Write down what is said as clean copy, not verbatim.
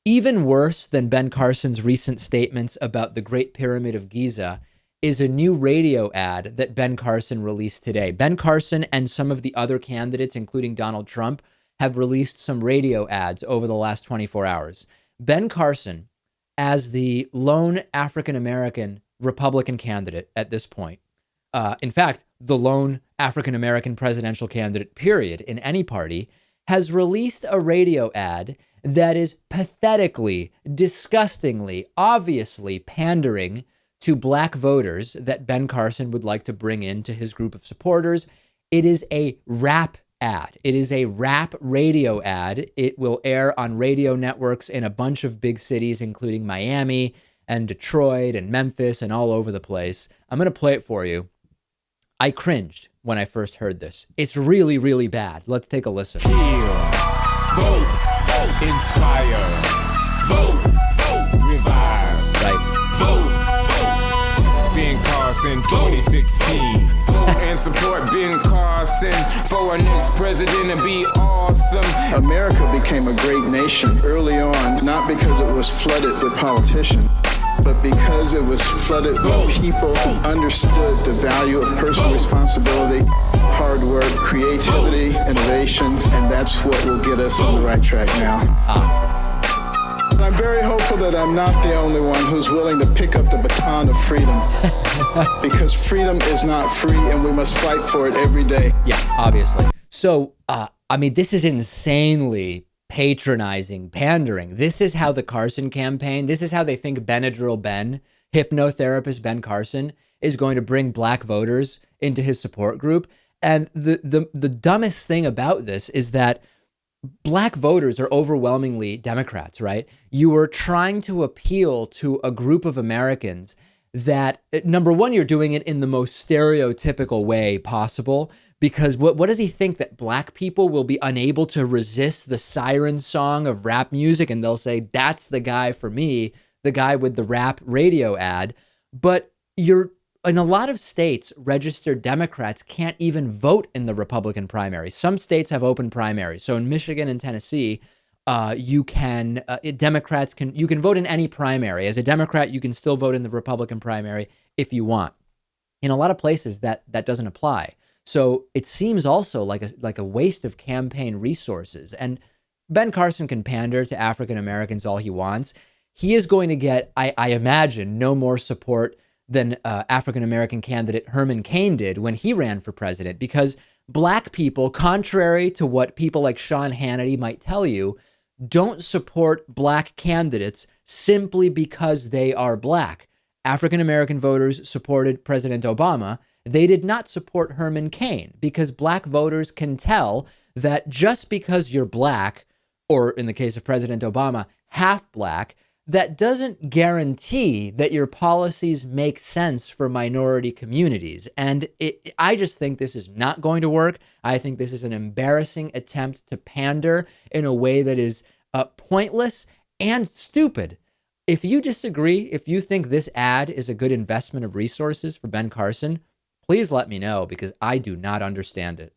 Even worse than Ben Carson's recent statements about the Great Pyramid of Giza is a new radio ad that Ben Carson released today. Ben Carson and some of the other candidates, including Donald Trump, have released some radio ads over the last 24 hours. Ben Carson, as the lone African-American Republican candidate at this point, in fact, the lone African-American presidential candidate, period, in any party, has released a radio ad that is pathetically, disgustingly, obviously pandering to black voters that Ben Carson would like to bring into his group of supporters. It is a rap ad. It is a rap radio ad. It will air on radio networks in a bunch of big cities, including Miami and Detroit and Memphis and all over the place. I'm going to play it for you. I cringed when I first heard this. It's really, really bad. Let's take a listen. Heal, vote, inspire, vote, revive, right? Vote, Ben Carson 2016. Vote and support Ben Carson for our next president and be awesome. America became a great nation early on, not because it was flooded with politicians, but because it was flooded with people who understood the value of personal responsibility, hard work, creativity, innovation, and that's what will get us on the right track now. I'm very hopeful that I'm not the only one who's willing to pick up the baton of freedom, because freedom is not free and we must fight for it every day. Yeah, obviously. So, I mean, this is insanely patronizing, pandering. This is how the Carson campaign, this is how they think Benadryl Ben, hypnotherapist Ben Carson, is going to bring black voters into his support group. And the dumbest thing about this is that black voters are overwhelmingly Democrats, right? You are trying to appeal to a group of Americans that, number one, you're doing it in the most stereotypical way possible, because what does he think, that black people will be unable to resist the siren song of rap music and they'll say, that's the guy for me, the guy with the rap radio ad? But you're, in a lot of states, registered Democrats can't even vote in the Republican primary. Some states have open primaries. So in Michigan and Tennessee, you can vote in any primary. As a Democrat, you can still vote in the Republican primary if you want. In a lot of places, that doesn't apply. So it seems also like a waste of campaign resources. And Ben Carson can pander to African Americans all he wants. He is going to get, I imagine, no more support than African American candidate Herman Cain did when he ran for president, because black people, contrary to what people like Sean Hannity might tell you, don't support black candidates simply because they are black. African American voters supported President Obama. They did not support Herman Cain because black voters can tell that just because you're black, or in the case of President Obama, half black, that doesn't guarantee that your policies make sense for minority communities. And I just think this is not going to work. I think this is an embarrassing attempt to pander in a way that is pointless and stupid. If you disagree, if you think this ad is a good investment of resources for Ben Carson, please let me know, because I do not understand it.